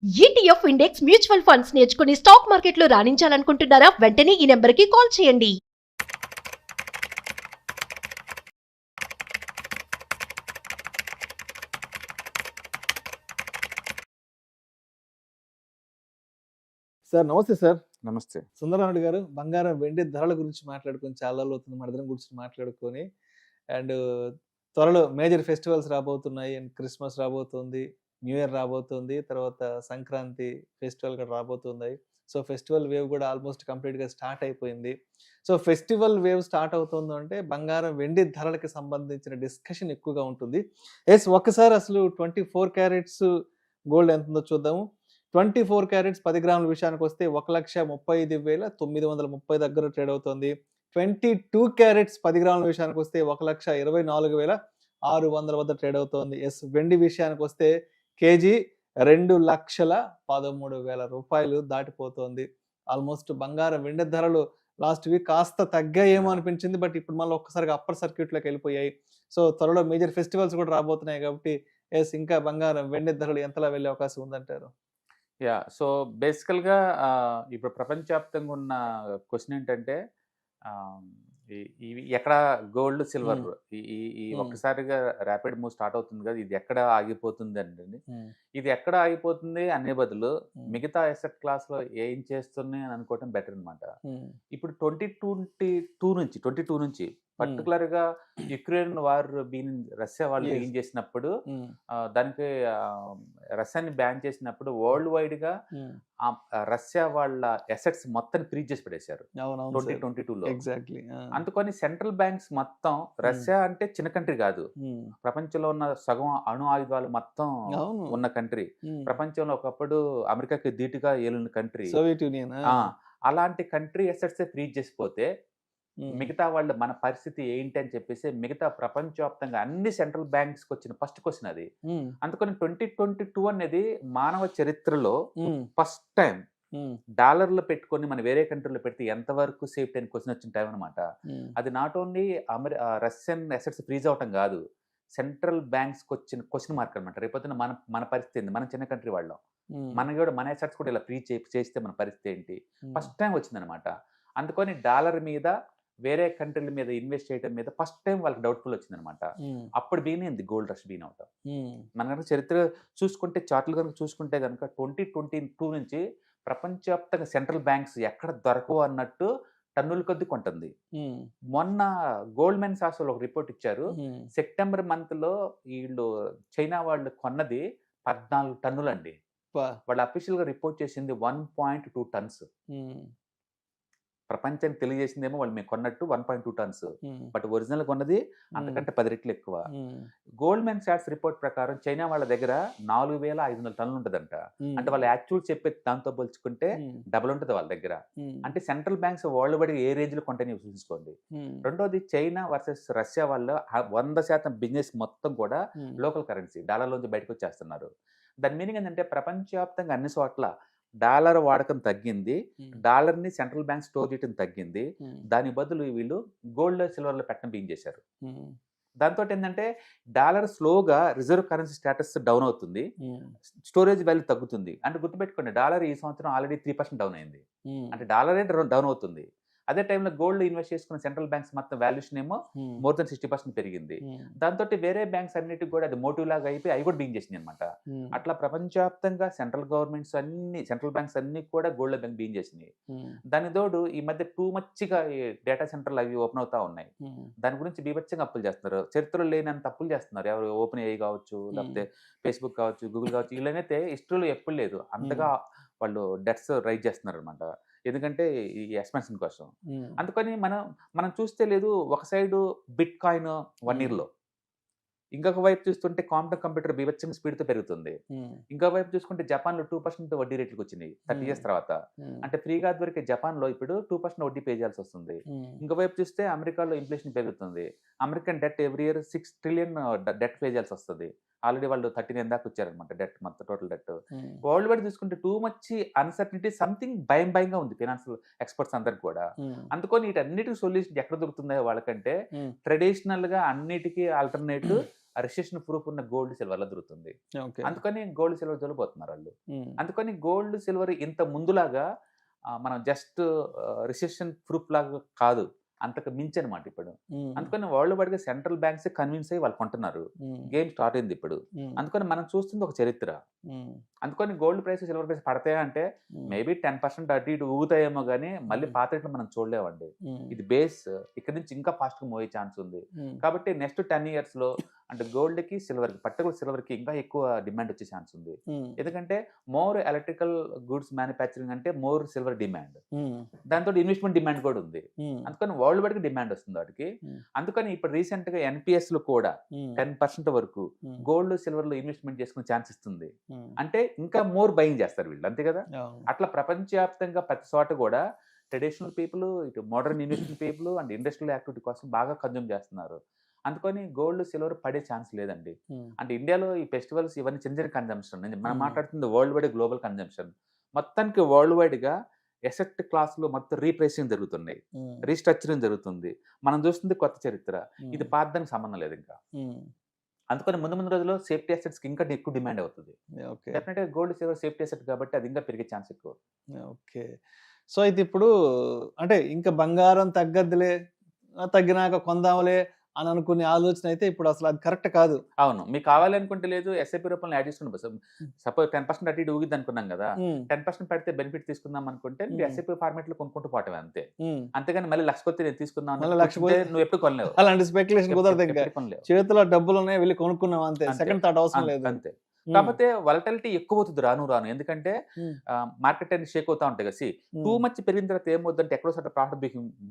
ETF index mutual funds నేర్చుకుని stock మార్కెట్లో రాణించాలనుకుంటున్నారా? వెంటనే ఈ నెంబర్కి కాల్ చేయండి. సార్ నమస్తే సార్. నమస్తే. సుందరరాముడు గారు, బంగారం వెండి ధరల గురించి మాట్లాడుకొని చాలా రోజులు అవుతుంది. మన ఇద్దరం గురించి మాట్లాడుకొని అండ్ త్వరలో మేజర్ ఫెస్టివల్స్ రాబోతున్నాయి. అండ్ క్రిస్మస్ రాబోతుంది, న్యూ ఇయర్ రాబోతుంది, తర్వాత సంక్రాంతి ఫెస్టివల్ కూడా రాబోతున్నాయి. సో ఫెస్టివల్ వేవ్ కూడా ఆల్మోస్ట్ కంప్లీట్గా స్టార్ట్ అయిపోయింది. సో ఫెస్టివల్ వేవ్ స్టార్ట్ అవుతుంది అంటే బంగారం వెండి ధరలకి సంబంధించిన డిస్కషన్ ఎక్కువగా ఉంటుంది. ఎస్, ఒక్కసారి అసలు 24 క్యారెట్స్ గోల్డ్ ఎంత ఉందో చూద్దాము. 24 క్యారెట్స్ 10 గ్రాముల విషయానికి వస్తే 1,35,930 దగ్గర ట్రేడ్ అవుతుంది. 22 క్యారెట్స్ 10 గ్రాముల విషయానికి వస్తే 1,24,600 వద్ద ట్రేడ్ అవుతుంది. ఎస్, వెండి విషయానికి వస్తే కేజీ 2,13,000 రూపాయలు దాటిపోతుంది. ఆల్మోస్ట్ బంగారం వెండి ధరలు లాస్ట్ వీక్ కాస్త తగ్గాయేమో అనిపించింది, బట్ ఇప్పుడు మళ్ళీ ఒక్కసారిగా అప్పర్ సర్క్యూట్లోకి వెళ్ళిపోయాయి. సో త్వరలో మేజర్ ఫెస్టివల్స్ కూడా రాబోతున్నాయి కాబట్టి ఎస్, ఇంకా బంగారం వెండి ధరలు ఎంతలా వెళ్ళే అవకాశం ఉందంటారు? సో బేసికల్గా ఇప్పుడు ప్రపంచవ్యాప్తంగా ఉన్న క్వశ్చన్ ఏంటంటే ఇవి ఎక్కడ గోల్డ్ సిల్వర్ ఈ ఒక్కసారిగా ర్యాపిడ్ మూవ్ స్టార్ట్ అవుతుంది కదా, ఇది ఎక్కడ ఆగిపోతుంది అంటే ఇది ఎక్కడ ఆగిపోతుంది అనే బదులు మిగతా అసెట్ క్లాస్ లో ఏం చేస్తున్నాయి అని అనుకోవటం బెటర్ అనమాట. ఇప్పుడు 2022 నుంచి పర్టికులర్ గా యుక్రెయిన్ వార్ రష్యా వాళ్ళు ఏం చేసినప్పుడు దానికి రష్యాని బ్యాన్ చేసినప్పుడు వరల్డ్ వైడ్ గా రష్యా వాళ్ళ అసెట్స్ మొత్తం ఫ్రీజ్ చేసి పడేశారు 2022లో. ఎగ్జాక్ట్లీ. అందుకని సెంట్రల్ బ్యాంక్స్ మొత్తం రష్యా అంటే చిన్న కంట్రీ కాదు, ప్రపంచంలో ఉన్న సగం అణు ఆయుధాలు మొత్తం ఉన్న కంట్రీ, ప్రపంచంలో ఒకప్పుడు అమెరికాకి ధీటుగా ఏలిన కంట్రీ, సోవియట్ యూనియన్. అలాంటి కంట్రీ అసెట్స్ ఫ్రీజ్ చేసిపోతే మిగతా వాళ్ళు మన పరిస్థితి ఏంటి అని చెప్పేసి మిగతా ప్రపంచవ్యాప్తంగా అన్ని సెంట్రల్ బ్యాంక్స్ వచ్చిన ఫస్ట్ క్వశ్చన్ అది. అందుకని 2022 అనేది మానవ చరిత్రలో ఫస్ట్ టైం డాలర్లు పెట్టుకొని మన వేరే కంట్రీలో పెడితే ఎంతవరకు సేఫ్టీ అని క్వశ్చన్ వచ్చిన టైం అనమాట. అది not only Russian assets freeze అవటం కాదు, సెంట్రల్ బ్యాంక్స్ వచ్చిన క్వశ్చన్ మార్క్ అనమాట. రేపొద్దున మన పరిస్థితి ఏంటి, మన చిన్న కంట్రీ వాళ్ళం, మనకి కూడా మన అసెట్స్ కూడా ఇలా ఫ్రీజ్ చేస్తే మన పరిస్థితి ఏంటి, ఫస్ట్ టైం వచ్చిందనమాట. అందుకని డాలర్ మీద వేరే కంట్రీల మీద ఇన్వెస్ట్ చేయడం మీద ఫస్ట్ టైం వాళ్ళకి డౌట్ఫుల్ వచ్చిందనమాట. అప్పుడు బీనింది గోల్డ్ రష్ బీన్ అవుతాం. మన కనుక చరిత్ర చూసుకుంటే, చార్ట్లు కనుక చూసుకుంటే కనుక 2022 నుంచి ప్రపంచవ్యాప్తంగా సెంట్రల్ బ్యాంక్స్ ఎక్కడ దొరకవు అన్నట్టు టన్నుల కొద్ది కొంటుంది. మొన్న గోల్డ్మెన్ సాక్స్ ఒక రిపోర్ట్ ఇచ్చారు, సెప్టెంబర్ మంత్ లో వీళ్ళు చైనా వాళ్ళు కొన్నది 14 టన్నులు అండి. వాళ్ళు అఫీషియల్ గా రిపోర్ట్ చేసింది 1.2 టన్స్. ప్రపంచానికి తెలియజేసిందేమో వాళ్ళు మేము కొన్నట్టు 1.2 టన్స్, బట్ ఒరిజినల్ కొన్నది అంతకంటే 10 రెట్లు ఎక్కువ. గోల్డ్మెన్ సాక్స్ రిపోర్ట్ ప్రకారం చైనా వాళ్ళ దగ్గర 4,500 టన్నులు ఉంటదంట. అంటే వాళ్ళు యాక్చువల్ చెప్పే దాంతో పోల్చుకుంటే డబుల్ ఉంటుంది వాళ్ళ దగ్గర. అంటే సెంట్రల్ బ్యాంక్స్ వరల్డ్ వైడ్ ఏ రేంజ్ లో కొంటే చూసుకోండి. రెండోది, చైనా వర్సెస్ రష్యా వాళ్ళు 100% బిజినెస్ మొత్తం కూడా లోకల్ కరెన్సీ డాలర్లోంచి బయటకు వచ్చేస్తున్నారు. దాని మీనింగ్ ఏంటంటే ప్రపంచవ్యాప్తంగా అన్ని చోట్ల డాలర్ వాడకం తగ్గింది, డాలర్ ని సెంట్రల్ బ్యాంక్ స్టోర్ చేయడం తగ్గింది. దాని బదులు వీళ్ళు గోల్డ్ సిల్వర్ లో పెట్టడం బిగిన్ చేశారు. దాంతో ఏంటంటే డాలర్ స్లోగా రిజర్వ్ కరెన్సీ స్టేటస్ డౌన్ అవుతుంది, స్టోరేజ్ వాల్యూ తగ్గుతుంది. అంటే గుర్తుపెట్టుకోండి, డాలర్ ఈ సంవత్సరం ఆల్రెడీ 3% డౌన్ అయింది, అంటే డాలరే డౌన్ అవుతుంది. అదే టైంలో గోల్డ్ ఇన్వెస్ట్ చేసుకున్న సెంట్రల్ బ్యాంక్స్ మొత్తం వాల్యూషన్ ఏమో మోర్ దెన్ 60% పెరిగింది. దాంతో వేరే బ్యాంక్స్ అన్నిటికి కూడా అది మోటివ్ లాగా అయిపోయి అవి కూడా బిగిన్ చేసింది అనమాట. అట్లా ప్రపంచవ్యాప్తంగా సెంట్రల్ గవర్నమెంట్స్ అన్ని, సెంట్రల్ బ్యాంక్స్ అన్ని కూడా గోల్డ్ బ్యాంక్ బిగిన్ చేసినాయి. దాని తోడు ఈ మధ్య టూ మచ్గా డేటా సెంటర్లు అవి ఓపెన్ అవుతా ఉన్నాయి. దాని గురించి బీభత్సంగా అప్పులు చేస్తున్నారు, చరిత్రలో లేనంత అప్పులు చేస్తున్నారు. ఎవరు ఓపెన్ AI కావచ్చు, లేకపోతే ఫేస్బుక్ కావచ్చు, గూగుల్ కావచ్చు, వీళ్ళనైతే హిస్టరీలో ఎప్పుడు లేదు అంతగా వాళ్ళు డెట్స్ రైజ్ చేస్తున్నారు అనమాట. ఎందుకంటే ఈ ఎక్స్పెన్షన్ కోసం. అందుకని మనం చూస్తే లేదు, ఒక సైడు బిట్ కాయిన్ 1 year లో, ఇంకొక వైపు చూస్తుంటే క్వాంటమ్ కంప్యూటర్ బీభత్సంగా స్పీడ్తో పెరుగుతుంది. ఇంకొక వైపు చూసుకుంటే జపాన్ లో 2% వడ్డీ రేట్లకు వచ్చినాయి 30 years తర్వాత. అంటే ఫ్రీగా దొరికే జపాన్ లో ఇప్పుడు 2% వడ్డీ పే చేయాల్సి వస్తుంది. ఇంకో వైపు చూస్తే అమెరికాలో ఇన్ఫ్లేషన్ పెరుగుతుంది, American debt every year 6 trillion debt pay చేయాల్సి వస్తుంది. ఆల్రెడీ వాళ్ళు 39 దాకా వచ్చారనమాట డెట్, మొత్తం టోటల్ డెట్. వరల్డ్ వైడ్ చూసుకుంటే టూ మచ్ అన్సర్టనిటీ, సంథింగ్ భయంగా ఉంది ఫైనాన్షియల్ ఎక్స్పర్ట్స్ అందరికి కూడా. అందుకని వీటన్నిటికి సొల్యూషన్ ఎక్కడ దొరుకుతుందో వాళ్ళకంటే ట్రెడిషనల్ గా అన్నిటికీ ఆల్టర్నేటివ్ రిసెషన్ ప్రూఫ్ ఉన్న గోల్డ్ సిల్వర్లో దొరుకుతుంది. ఓకే. అందుకని గోల్డ్ సిల్వర్ జోలిపోతున్నారు వాళ్ళు. అందుకని గోల్డ్ సిల్వర్ ఇంత ముందులాగా మనం జస్ట్ రిసెషన్ ప్రూఫ్ లాగా కాదు, అంతకు మించి అనమాట ఇప్పుడు. అందుకని వరల్డ్ వైడ్ గా సెంట్రల్ బ్యాంక్స్ కన్విన్స్ అయ్యి వాళ్ళు కొంటున్నారు. గేమ్ స్టార్ట్ అయింది ఇప్పుడు. అందుకని మనం చూస్తుంది ఒక చరిత్ర. అందుకని గోల్డ్ ప్రైస్ సిల్వర్ ప్రైస్ పడతాయా అంటే మేబీ 10% అటు ఇటు ఊగుతాయేమో కానీ మళ్ళీ పాత రేట్లు మనం చూడలేమండి. ఇది బేస్, ఇక్కడ నుంచి ఇంకా ఫాస్ట్ గా మోయే ఛాన్స్ ఉంది. కాబట్టి నెక్స్ట్ 10 years లో అంటే గోల్డ్ కి సిల్వర్ కి, పర్టికులర్ సిల్వర్ కి ఇంకా ఎక్కువ డిమాండ్ వచ్చే ఛాన్స్ ఉంది. ఎందుకంటే మోర్ ఎలక్ట్రికల్ గుడ్స్ మ్యానుఫ్యాక్చరింగ్ అంటే మోర్ సిల్వర్ డిమాండ్, దాంతో ఇన్వెస్ట్మెంట్ డిమాండ్ కూడా ఉంది. అందుకని వరల్డ్ వైడ్ గా డిమాండ్ వస్తుంది వాటికి. అందుకని ఇప్పుడు రీసెంట్ గా NPS లో కూడా 10% వరకు గోల్డ్ సిల్వర్ లో ఇన్వెస్ట్మెంట్ చేసుకునే ఛాన్స్ ఇస్తుంది. అంటే ఇంకా మోర్ బయింగ్ చేస్తారు వీళ్ళు, అంతే కదా. అట్లా ప్రపంచవ్యాప్తంగా ప్రతి చోట కూడా ట్రెడిషనల్ పీపుల్, ఇటు modern investment people and industrial activity కోసం బాగా కన్జ్యూమ్ చేస్తున్నారు. అందుకని గోల్డ్ సిల్వర్ పడే ఛాన్స్ లేదండి. అంటే ఇండియాలో ఈ ఫెస్టివల్స్ ఇవన్నీ చిన్న చిన్న కన్జంప్షన్, మనం మాట్లాడుతుంది వరల్డ్ వైడ్ గ్లోబల్ కన్జంప్షన్. మొత్తానికి వరల్డ్ వైడ్ గా ఎసెట్ క్లాస్ లో మొత్తం రీప్రైసింగ్ జరుగుతున్నాయి, రీస్ట్రక్చరింగ్ జరుగుతుంది. మనం చూస్తుంది కొత్త చరిత్ర. ఇది పాతదానికి సంబంధం లేదు ఇంకా. అందుకని ముందు ముందు రోజుల్లో సేఫ్టీ అసెట్స్ కి ఇంకా ఎక్కువ డిమాండ్ అవుతుంది. డెఫినెట్ గా గోల్డ్ సిల్వర్ సేఫ్టీ అసెట్ కాబట్టి అది ఇంకా పెరిగే ఛాన్స్ ఎక్కువ. ఓకే. సో ఇది ఇప్పుడు అంటే ఇంకా బంగారం తగ్గదులే, తగ్గినాక కొందాంలే అని అనుకునే ఆలోచన అయితే ఇప్పుడు అసలు అది కరెక్ట్ కాదు. అవును, మీకు కావాలి అనుకుంటే లేదు, SIP రూపంలో యాడ్ చేసుకుని సపోజ్ 10% అటు ఇటు ఊగిద్ది అనుకున్నాం కదా, 10% పెడితే బెనిఫిట్ తీసుకుందాం అనుకుంటే మీరు SIP ఫార్మాట్ లో కొనుక్కుంటూ పోవటమే అంతే. అంతేగాని మళ్ళీ లక్ష కొత్త నేను తీసుకుందాం నువ్వు ఎప్పుడు కొనలేవు. అలాంటి స్పెక్యులేషన్ కుదరదు. ఇంకా చేతిలో డబ్బులు ఉన్నాయి, వెళ్ళి కొనుక్కున్నాం అంతే, సెకండ్ థాట్ అవసరం లేదు అంతే. కాకపోతే వాలటిలిటీ ఎక్కువ అవుతుంది రాను. ఎందుకంటే మార్కెట్ అనేది షేక్ అవుతా ఉంటాయి కదా. టూ మచ్ పెరిగిన తర్వాత ఏమవుతుందంటే ఎక్కడో సైడ్ ప్రాఫిట్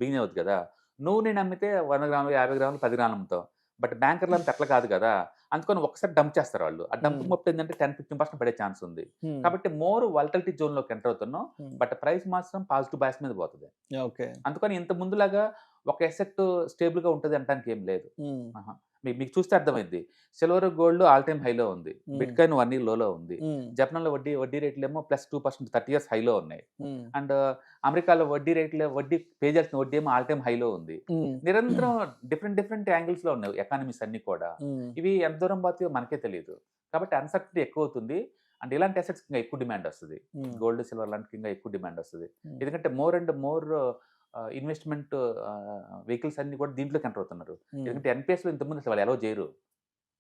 బిగిన్ అవుతుంది కదా. నువ్వు నేను అమ్మితే 100 గ్రాములు 50 గ్రాములు 10 గ్రాములు అమ్ముతావు, బట్ బ్యాంకర్లు అంతా అట్లా కాదు కదా. అందుకని ఒకసారి డంప్ చేస్తారు వాళ్ళు. ఆ డంప్ మొత్తం ఏంటంటే 10-15% పడే ఛాన్స్ ఉంది. కాబట్టి మోర్ వాలటిలిటీ జోన్ లోకి ఎంటర్ అవుతున్నాం, బట్ ప్రైస్ మాత్రం పాజిటివ్ బయాస్ మీద పోతుంది. అందుకని ఇంత ముందులాగా ఒక ఎసెట్ స్టేబుల్ గా ఉంటుంది అంటానికి ఏం లేదు. మీకు చూస్తే అర్థమైంది. సిల్వర్ గోల్డ్ ఆల్ టైమ్ హైలో ఉంది, బిట్ కాయిన్ 1 year లోలో ఉంది. జపాన్లో వడ్డీ రేట్లు ఏమో +2% 30 years హైలో ఉన్నాయి. అండ్ అమెరికాలో వడ్డీ పే చేయాల్సిన వడ్డీ ఏమో ఆల్ టైమ్ హైలో ఉంది. నిరంతరం డిఫరెంట్ యాంగిల్స్ లో ఉన్నాయి ఎకానమీస్ అన్ని కూడా. ఇవి ఎంత దూరం పోతాయో మనకే తెలియదు. కాబట్టి అన్సర్టనిటీ ఎక్కువ అవుతుంది. అండ్ ఇలాంటి అసెట్స్ ఇంకా ఎక్కువ డిమాండ్ వస్తుంది. గోల్డ్ సిల్వర్ లాంటి ఇంకా ఎక్కువ డిమాండ్ వస్తుంది. ఎందుకంటే more and more investment vehicles అన్ని కూడా దీంట్లోకి ఎంటర్ అవుతున్నారు. ఎందుకంటే NPS లో ఇంతకుముందు వాళ్ళు ఎలా చేయరు,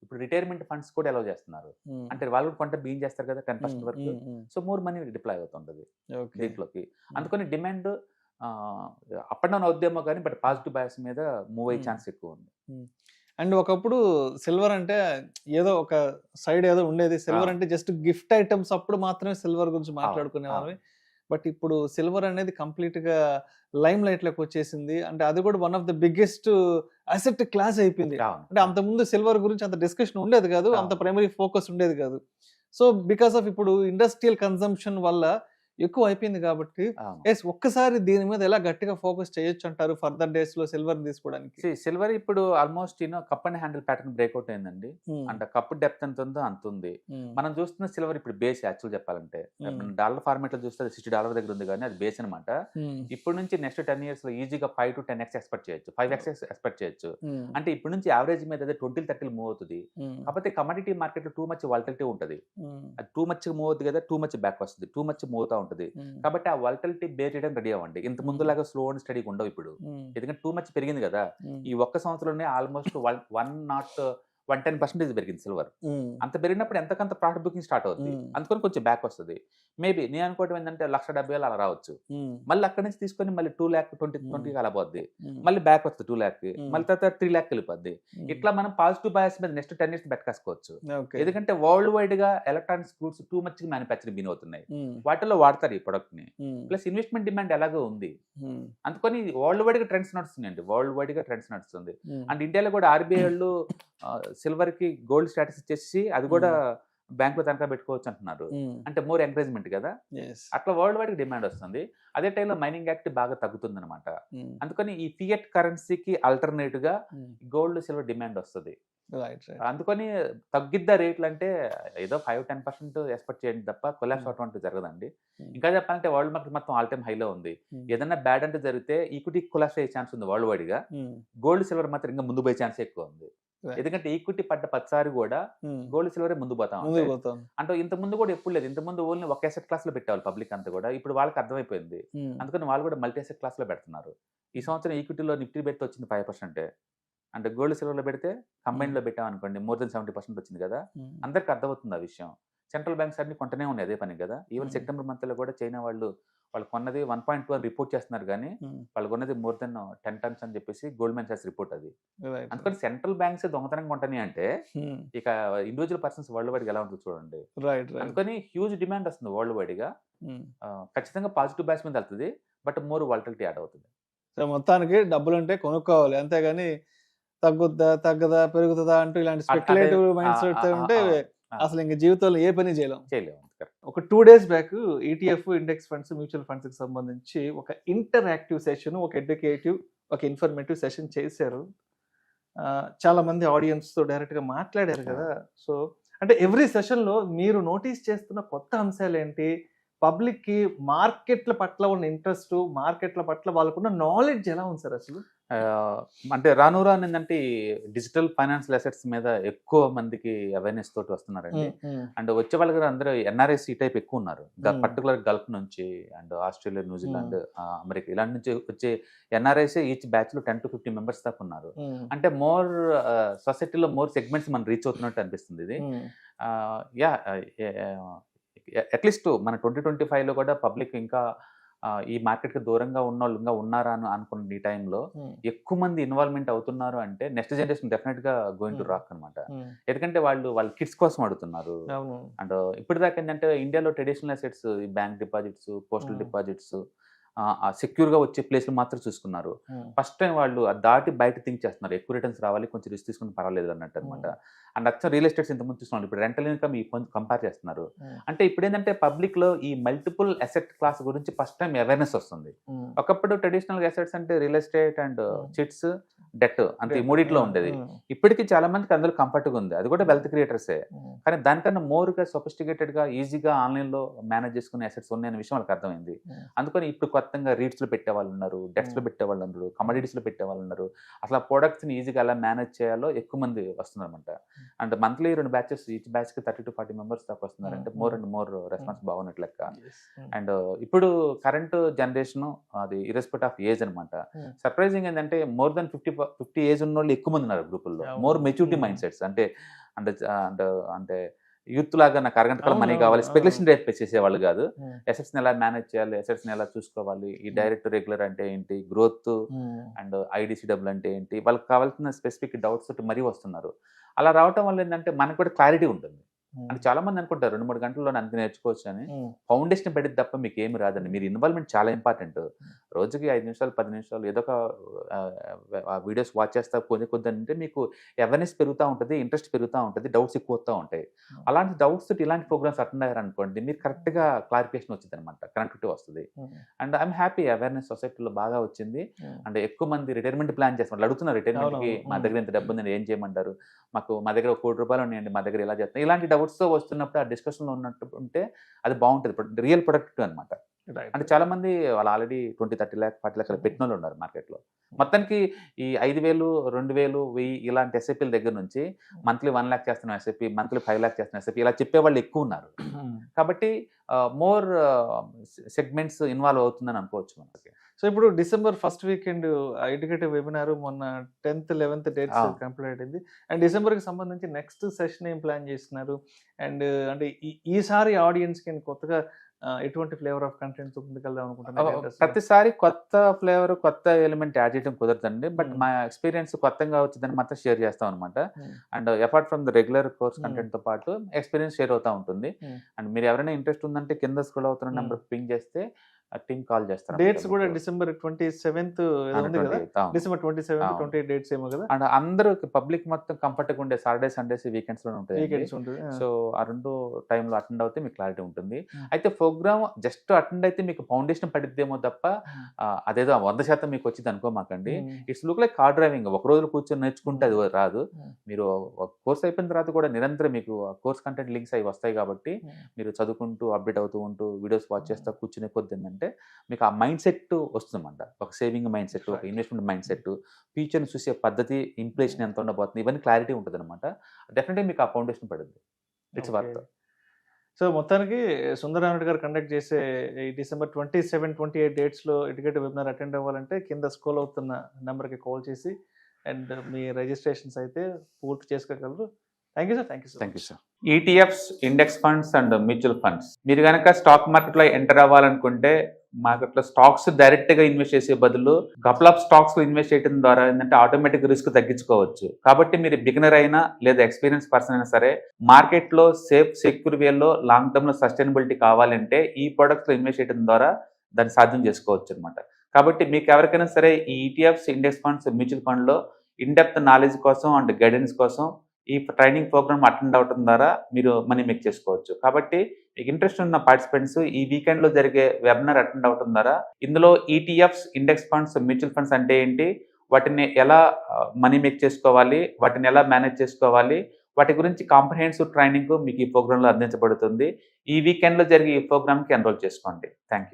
ఇప్పుడు రిటైర్మెంట్ ఫండ్స్ కూడా ఎలా చేస్తున్నారు. అంటే వాళ్ళు కొంత బిగిన్ చేస్తారు కదా 10% వరకు. సో మోర్ మనీ డిప్లాయ్ అవుతుంటది దీంట్లోకి. అందుకని డిమాండ్ అప్ అండ్ డౌన్ అవుద్దేమో కానీ బట్ పాజిటివ్ బయాస్ మీద మూవ్ అయ్యే ఛాన్స్ ఎక్కువ ఉంది. అండ్ ఒకప్పుడు సిల్వర్ అంటే ఏదో ఒక సైడ్ ఏదో ఉండేది, సిల్వర్ అంటే జస్ట్ గిఫ్ట్ ఐటమ్స్ అప్పుడు మాత్రమే సిల్వర్ గురించి మాట్లాడుకునే వాళ్ళవి. బట్ ఇప్పుడు సిల్వర్ అనేది కంప్లీట్ గా లైమ్ లైట్ లోకి వచ్చేసింది. అంటే అది కూడా one of the biggest asset class అయిపోయింది. అంటే అంత ముందు సిల్వర్ గురించి అంత డిస్కషన్ ఉండేది కాదు, అంత ప్రైమరీ ఫోకస్ ఉండేది కాదు. సో బికాస్ ఆఫ్ ఇప్పుడు ఇండస్ట్రియల్ కన్సంప్షన్ వల్ల ఎక్కువ అయిపోయింది కాబట్టి ఒక్కసారి దీని మీద ఎలా గట్టిగా ఫోకస్ చేయొచ్చు అంటారు ఫర్దర్ డేస్ లో సిల్వర్ తీసుకోవడానికి? సిల్వర్ ఇప్పుడు almost cup and handle pattern breakout అయిందండి. అంటే కప్ డెప్త్ ఎంత ఉందో అంత ఉంది. మనం చూస్తున్న సిల్వర్ ఇప్పుడు బేస్ యాక్చువల్ చెప్పాలంటే డాలర్ ఫార్మేట్ లో చూస్తే $60 దగ్గర ఉంది కానీ అది బేస్ అనమాట. ఇప్పుడు నుంచి నెక్స్ట్ 10 years లో ఈజీగా 5 to 10x ఎక్స్పెక్ట్ చేయొచ్చు, 5x ఎక్స్పెక్ట్ చేయొచ్చు. అంటే ఇప్పుడు నుంచి యావరేజ్ మీద అదే 20-30 మూవ్ అవుతుంది. కాకపోతే కమోడిటీ మార్కెట్ లో టూ మచ్ వాలటిలిటీ ఉంటుంది. అది టూ మచ్ మూవ్ అవుతుంది కదా, టూ మచ్ బ్యాక్ వస్తుంది, టూ మచ్ మూవ్ అవుతా ఉంటుంది. కాబట్టి ఆ వాలటిలిటీ బేర్ చేయడం రెడీ అవ్వండి. ఇంత ముందులాగా స్లో అండ్ స్టడీగా ఉండవు ఇప్పుడు, ఎందుకంటే టూ మచ్ పెరిగింది కదా. ఈ ఒక్క సంవత్సరంలోనే ఆల్మోస్ట్ 110% పెరిగింది సిల్వర్. అంత పెరిగినప్పుడు ఎంతకంత ప్రాఫిట్ బుకింగ్ స్టార్ట్ అవుతుంది. అందుకని కొంచెం బ్యాక్ వస్తుంది. మేబీ నేను అనుకోవడం ఏంటంటే 1,70,000 అలా రావచ్చు. మళ్ళీ అక్కడి నుంచి తీసుకొని మళ్ళీ 2,20,20 అలా పోద్ది, మళ్ళీ బ్యాక్ వస్తుంది 2 lakh, మళ్ళీ తర్వాత 3 lakh వెళ్ళిపోద్ది. ఇట్లా మనం పాజిటివ్ బయాస్ మీద నెక్స్ట్ 10 years బెట్కాసుకోవచ్చు. ఎందుకంటే వరల్డ్ వైడ్ గా electronics goods too much manufacturing బిన్ అవుతున్నాయి, వాటిలో వాడతారు ఈ ప్రొడక్ట్ ని. ప్లస్ ఇన్వెస్ట్మెంట్ డిమాండ్ ఎలాగో ఉంది. అందుకని వరల్డ్ వైడ్ గా ట్రెండ్స్ నడుస్తున్నాయండి, వరల్డ్ వైడ్ గా ట్రెండ్స్ నడుస్తుంది. అండ్ ఇండియాలో కూడా RBI వాళ్ళు సిల్వర్ కి గోల్డ్ స్టేటస్ ఇచ్చేసి అది కూడా బ్యాంక్ లో తనఖా పెట్టుకోవచ్చు అంటున్నారు. అంటే మోర్ ఎంకరేజ్మెంట్ కదా. అట్లా వరల్డ్ వైడ్ డిమాండ్ వస్తుంది. అదే టైంలో మైనింగ్ యాక్టివిటీ బాగా తగ్గుతుంది అనమాట. అందుకని ఈ ఫియట్ కరెన్సీకి ఆల్టర్నేటివ్ గా గోల్డ్ సిల్వర్ డిమాండ్ వస్తుంది. అందుకని తగ్గిద్దా రేట్లు అంటే ఏదో 5-10% ఎక్స్పెక్ట్ చేయండి తప్ప కొలాప్స్ అటువంటి జరగదండి. ఇంకా చెప్పాలంటే వరల్డ్ మార్కెట్ మొత్తం ఆల్ టైమ్ హైలో ఉంది. ఏదైనా బ్యాడ్ అంటే జరిగితే ఈక్విటీ కొలాప్స్ అయ్యే ఛాన్స్ ఉంది వరల్డ్ వైడ్ గా. గోల్డ్ సిల్వర్ మాత్రం ఇంకా ముందు పోయే ఛాన్స్ ఎక్కువ ఉంది. ఎందుకంటే ఈక్విటీ పడ్డ ప్రతిసారి కూడా గోల్డ్ సిల్వరే ముందు పోతా ముందుకు ఉంటాయి. పోతాం. అంటే ఇంత ముందు కూడా ఎప్పుడు లేదు, ఇంత ముందు ఓన్లీ ఒక అసెట్ క్లాస్ లో పెట్టేవాళ్ళు పబ్లిక్ అంతా కూడా. ఇప్పుడు వాళ్ళకి అర్థమైపోయింది, అందుకని వాళ్ళు కూడా మల్టీ అసెట్ క్లాస్ లో పెడుతున్నారు. ఈ సంవత్సరం ఈక్విటీలో నిఫ్టీ పెడితే వచ్చింది 5%. అంటే గోల్డ్ సిల్వర్లో పెడితే కంబైన్ లో పెట్టాం అనుకోండి మోర్ దెన్ 70% వచ్చింది కదా. అందరికి అర్థమవుతుంది ఆ విషయం. సెంట్రల్ బ్యాంక్స్ అన్ని కొంటనే ఉన్నాయి అదే పని కదా. ఈవెన్ సెప్టెంబర్ మంత్ లో కూడా చైనా వాళ్ళు కొన్నది 1.2 అని రిపోర్ట్ చేస్తున్నారు, కానీ వాళ్ళు కొన్నది మోర్ దెన్ 10 టన్స్ అని చెప్పేసి గోల్డ్మెన్ సాక్స్ రిపోర్ట్ అది. అందుకని సెంట్రల్ బ్యాంక్స్ దొంగతనంగా కొంటాయి అంటే ఇక ఇండివిజువల్ పర్సన్స్ వరల్డ్ వైడ్ ఎలా ఉంటుంది చూడండి. అందుకని హ్యూజ్ డిమాండ్ వస్తుంది వరల్డ్ వైడ్ గా. ఖచ్చితంగా పాజిటివ్ బ్యాచ్ మీద వెళ్తుంది, బట్ మోర్ వాలటిలిటీ యాడ్ అవుతుంది. సో మొత్తానికి డబ్బులు అంటే కొనుక్కోవాలి, అంతేగాని తగ్గదా పెరుగుతుందా అంటూ ఇలాంటి స్పెక్యులేటివ్ మైండ్ సెట్ ఉంటే అసలు ఇంకా జీవితంలో ఏ పని చేయలేము. ఒక 2 days back ETF index funds mutual funds కి సంబంధించి ఒక ఇంటరాక్టివ్ సెషన్, ఒక ఎడ్యుకేటివ్, ఒక ఇన్ఫర్మేటివ్ సెషన్ చేశారు. చాలా మంది ఆడియన్స్ తో డైరెక్ట్ గా మాట్లాడారు కదా. సో అంటే ఎవ్రీ సెషన్ లో మీరు నోటీస్ చేస్తున్న కొత్త అంశాలు ఏంటి, పబ్లిక్ కి మార్కెట్ల పట్ల ఉన్న ఇంట్రెస్ట్, మార్కెట్ల పట్ల వాళ్ళకున్న నాలెడ్జ్ ఎలా ఉంది సార్ అసలు? అంటే రాను రాను ఏంటంటే డిజిటల్ ఫైనాన్షియల్ అసెట్స్ మీద ఎక్కువ మందికి అవేర్నెస్ తోటి వస్తున్నారండి. అండ్ వచ్చే వాళ్ళ దగ్గర అందరూ ఎన్ఆర్ఐస్ ఈ టైప్ ఎక్కువ ఉన్నారు, పర్టికులర్ గల్ఫ్ నుంచి అండ్ ఆస్ట్రేలియా, న్యూజిలాండ్, అమెరికా ఇలాంటి నుంచి వచ్చే ఎన్ఆర్ఐస్ ఈచ్ బ్యాచ్ లో 10 to 15 మెంబర్స్ దాకా ఉన్నారు. అంటే మోర్ సొసైటీలో మోర్ సెగ్మెంట్స్ మనం రీచ్ అవుతున్నట్టు అనిపిస్తుంది ఇది. అట్లీస్ట్ మన 2025లో కూడా పబ్లిక్ ఇంకా ఈ మార్కెట్ కి దూరంగా ఉన్న వాళ్ళు ఇంకా ఉన్నారా అని అనుకున్న ఈ టైంలో ఎక్కువ మంది ఇన్వాల్వ్మెంట్ అవుతున్నారు అంటే నెక్స్ట్ జనరేషన్ డెఫినెట్ గా గోయింగ్ టు రాక్ అనమాట. ఎందుకంటే వాళ్ళ కిడ్స్ కోసం అడుగుతున్నారు. అండ్ ఇప్పటిదాకా ఏంటంటే ఇండియాలో traditional assets, bank deposits, postal deposits, secure గా వచ్చే ప్లేస్లు మాత్రం చూసుకున్నారు. ఫస్ట్ టైం వాళ్ళు దాటి బయట థింక్ చేస్తున్నారు, ఎక్కువ రిటర్న్స్ రావాలి, కొంచెం రిస్క్ తీసుకుని పర్వాలేదు అన్నట్టు అనమాట. అండ్ అచ్చా రియల్ ఎస్టేట్స్ ఇంతకుముందు చూస్తున్నారు, ఇప్పుడు రెంటల్ ఇన్కమ్ ఈ కంపేర్ చేస్తున్నారు. అంటే ఇప్పుడు ఏంటంటే పబ్లిక్ లో ఈ మల్టిపుల్ అసెట్ క్లాస్ గురించి ఫస్ట్ టైం అవేర్నెస్ వస్తుంది. ఒకప్పుడు ట్రెడిషనల్ అసెట్స్ అంటే real estate and chits, debt అంతే ఈ మూడిట్లో ఉండేది. ఇప్పటికీ చాలా మందికి అందులో కంఫర్ట్ గా ఉంది, అది కూడా వెల్త్ క్రియేటర్సే. కానీ దానికన్నా మోర్ గా సొఫిస్టికేటెడ్ గా ఈజీగా ఆన్లైన్ లో మేనేజ్ చేసుకునే అసెట్స్ ఉన్నాయనే విషయం వాళ్ళకి అర్థమైంది. అందుకని ఇప్పుడు కొత్తగా రీట్స్ లో పెట్టే వాళ్ళు ఉన్నారు, డెట్స్ లో పెట్టే వాళ్ళు ఉన్నారు, కమోడిటీస్ లో పెట్టే వాళ్ళు ఉన్నారు. అసలు ఆ ప్రొడక్ట్స్ ని ఈజీగా ఎలా మేనేజ్ చేయాలో ఎక్కువ మంది వస్తున్నారు అనమాట. And monthly 2 batches, each batch కి 30 to 40 మెంబర్స్ దాకా వస్తున్నారు. అంటే మోర్ అండ్ మోర్ రెస్పాన్స్ బాగున్నట్లు లెక్క. అండ్ ఇప్పుడు కరెంట్ జనరేషన్ అది ఇర్రెస్పెక్ట్ ఆఫ్ ఏజ్ అనమాట. సర్ప్రైజింగ్ ఏంటంటే మోర్ దెన్ 50 ఏజ్ ఉన్న వాళ్ళు ఎక్కువ మంది ఉన్నారు గ్రూపుల్లో. మోర్ మెచ్యూరిటీ మైండ్ సెట్స్, అంటే అంటే యూత్ లాగా నాకు అరగంటకాల మనీ కావాలి, స్పెక్యులేషన్ రేట్ పే చేసేవాళ్ళు కాదు. అసెట్స్ ని ఎలా మేనేజ్ చేయాలి, అసెట్స్ ని ఎలా చూసుకోవాలి, ఈ డైరెక్ట్ రెగ్యులర్ అంటే ఏంటి, గ్రోత్ అండ్ IDCW అంటే ఏంటి, వాళ్ళకి కావాల్సిన స్పెసిఫిక్ డౌట్స్ తోటి మరీ వస్తున్నారు. అలా రావటం వల్ల ఏంటంటే మనకు కూడా క్లారిటీ ఉంటుంది. అంటే చాలా మంది అనుకుంటారు 2-3 గంటల్లో అంత నేర్చుకోవచ్చు అని. ఫౌండేషన్ పెడితే తప్ప మీకు ఏమి రాదండి. మీరు ఇన్వాల్వ్మెంట్ చాలా ఇంపార్టెంట్. రోజుకి 5 నిమిషాలు 10 నిమిషాలు ఏదో ఒక వీడియోస్ వాచ్ చేస్తా కొద్ది అంటే మీకు అవేర్నెస్ పెరుగుతూ ఉంటుంది, ఇంట్రెస్ట్ పెరుగుతూ ఉంటుంది, డౌట్స్ ఎక్కువ వస్తూ ఉంటాయి. అలాంటి డౌట్స్ తోటి ఇలాంటి ప్రోగ్రామ్స్ అటెండ్ అయ్యారనుకోండి, మీరు కరెక్ట్గా క్లారిఫికేషన్ వచ్చింది అనమాట, కనెక్టివిటీ వస్తుంది. అండ్ ఐఎమ్ హ్యాపీ అవేర్నెస్ సొసైటీలో బాగా వచ్చింది. అంటే ఎక్కువ మంది రిటైర్మెంట్ ప్లాన్ చేస్తున్నారు, అడుగుతున్నారు రిటైర్మెంట్కి మా దగ్గర ఇంత డబ్బు ఉంది, ఏం చేయమంటారు, మా దగ్గర 1 కోటి రూపాయలు ఉన్నాయండి, మా దగ్గర ఇలా చేస్తాం. ఇలాంటి డౌట్స్ వస్తున్నప్పుడు ఆ డిస్కషన్ లో ఉన్నట్టు ఉంటే అది బాగుంటుంది, రియల్ ప్రొడక్టివ్ అనమాట. అంటే చాలా మంది వాళ్ళు ఆల్రెడీ 20, 30 lakh 40 lakh పెట్టిన వాళ్ళు ఉన్నారు మార్కెట్ లో. మొత్తానికి ఈ 5,000, 2,000, 1,000 ఇలాంటి ఎస్ఐపీల దగ్గర నుంచి మంత్లీ 1 lakh చేస్తున్న ఎస్ఐపీ, మంత్లీ 5 lakh చేస్తున్న ఎస్ఐపీ ఇలా చెప్పే వాళ్ళు ఎక్కువ ఉన్నారు. కాబట్టి మోర్ సెగ్మెంట్స్ ఇన్వాల్వ్ అవుతుందని అనుకోవచ్చు మనకి. సో ఇప్పుడు December first weekend educative webinar మొన్న 10th, 11th డేట్స్ కంప్లీట్ అయింది. అండ్ డిసెంబర్కి సంబంధించి నెక్స్ట్ సెషన్ ఏం ప్లాన్ చేస్తున్నారు? అండ్ అంటే ఈసారి ఆడియన్స్ కి కొత్తగా ఎటువంటి ఫ్లేవర్ ఆఫ్ కంటెంట్ ముందుకెళ్దాం అనుకుంటున్నారు? ప్రతిసారి కొత్త ఫ్లేవర్, కొత్త ఎలిమెంట్ యాడ్ చేయడం కుదరదండి. బట్ మా ఎక్స్పీరియన్స్ కొత్తగా వచ్చిందని మాత్రం షేర్ చేస్తాం అనమాట. And apart from the regular course content తో పాటు ఎక్స్పీరియన్స్ షేర్ అవుతా ఉంటుంది. అండ్ మీరు ఎవరైనా ఇంట్రెస్ట్ ఉందంటే కింద స్క్రోల్ అవుతున్న నెంబర్ పింగ్ చేస్తే టీమ్ కాల్ చేస్తారు. డేట్స్ కూడా డిసెంబర్ 27th ఉంది కదా, డిసెంబర్ 27th 28 డేట్స్ ఏమో కదా. అండ్ అందరూ పబ్లిక్ మొత్తం కంఫర్ట్ గా ఉండే సాటర్డే, సండేస్, వీకెండ్స్ లో ఉంటాయి. సో ఆ 2 టైంలో అటెండ్ అవుతే మీకు క్లారిటీ ఉంటుంది. అయితే ప్రోగ్రామ్ జస్ట్ అటెండ్ అయితే మీకు ఫౌండేషన్ పడిద్దేమో తప్ప అదేదో 100% మీకు వచ్చింది అనుకోమాకండి. It's look like car driving. ఒక రోజు కూర్చొని నేర్చుకుంటే అది రాదు. మీరు కోర్స్ అయిపోయిన తర్వాత కూడా నిరంతరం మీకు కోర్స్ కంటెంట్ లింక్స్ అవి వస్తాయి కాబట్టి మీరు చదువుకుంటూ అప్డేట్ అవుతూ ఉంటూ వీడియోస్ వాచ్ చేస్తా కూర్చునే కొద్ది ఏంటంటే మీకు ఆ మైండ్ సెట్ వస్తుందన్నమాట. ఒక సేవింగ్ మైండ్ సెట్, ఒక ఇన్వెస్ట్మెంట్ మైండ్ సెట్, ఫ్యూచర్ని చూసే పద్ధతి, ఇన్ఫ్లేషన్ ఎంత ఉండబోతుంది, ఇవన్నీ క్లారిటీ ఉంటుంది అనమాట. డెఫినెట్గా మీకు ఆ ఫౌండేషన్ పడుతుంది. It's worth. సో మొత్తానికి సుందరరామరెడ్డి గారు కండక్ట్ చేసే ఈ డిసెంబర్ 27, 28 డేట్స్లో ఎడ్యుకేటివ్ వెబినార్ అటెండ్ అవ్వాలంటే కింద స్క్రోల్ అవుతున్న నెంబర్కి కాల్ చేసి అండ్ మీ రిజిస్ట్రేషన్స్ అయితే పూర్తి చేసుకోగలరు. Thank you sir. Thank you sir. ETFs, index funds and mutual funds. మీరు కనుక స్టాక్ మార్కెట్లో ఎంటర్ అవ్వాలనుకుంటే మార్కెట్లో స్టాక్స్ డైరెక్ట్గా ఇన్వెస్ట్ చేసే బదులు కపుల్ ఆఫ్ స్టాక్స్ ఇన్వెస్ట్ చేయడం ద్వారా ఏంటంటే ఆటోమేటిక్ రిస్క్ తగ్గించుకోవచ్చు. కాబట్టి మీరు బిగినర్ అయినా లేదా ఎక్స్పీరియన్స్ పర్సన్ అయినా సరే మార్కెట్లో సేఫ్ సెక్యూర్ వేలో లాంగ్ టర్మ్లో సస్టైనబిలిటీ కావాలంటే ఈ ప్రొడక్ట్స్లో ఇన్వెస్ట్ చేయడం ద్వారా దాన్ని సాధ్యం చేసుకోవచ్చు అనమాట. కాబట్టి మీకు ఎవరికైనా సరే ఈ ఈటీఎఫ్స్, ఇండెక్స్ ఫండ్స్, మ్యూచువల్ ఫండ్లో ఇన్డెప్త్ నాలెడ్జ్ కోసం అండ్ గైడెన్స్ కోసం ఈ ట్రైనింగ్ ప్రోగ్రామ్ అటెండ్ అవడం ద్వారా మీరు మనీ మేక్ చేసుకోవచ్చు. కాబట్టి మీకు ఇంట్రెస్ట్ ఉన్న పార్టిసిపెంట్స్ ఈ వీకెండ్లో జరిగే వెబినార్ అటెండ్ అవడం ద్వారా ఇందులో ETFs, index funds, mutual funds అంటే ఏంటి, వాటిని ఎలా మనీ మేక్ చేసుకోవాలి, వాటిని ఎలా మేనేజ్ చేసుకోవాలి, వాటి గురించి కాంప్రహెన్సివ్ ట్రైనింగ్ మీకు ఈ ప్రోగ్రాంలో అందించబడుతుంది. ఈ వీకెండ్లో జరిగే ఈ ప్రోగ్రామ్కి ఎన్రోల్ చేసుకోండి. Thank you.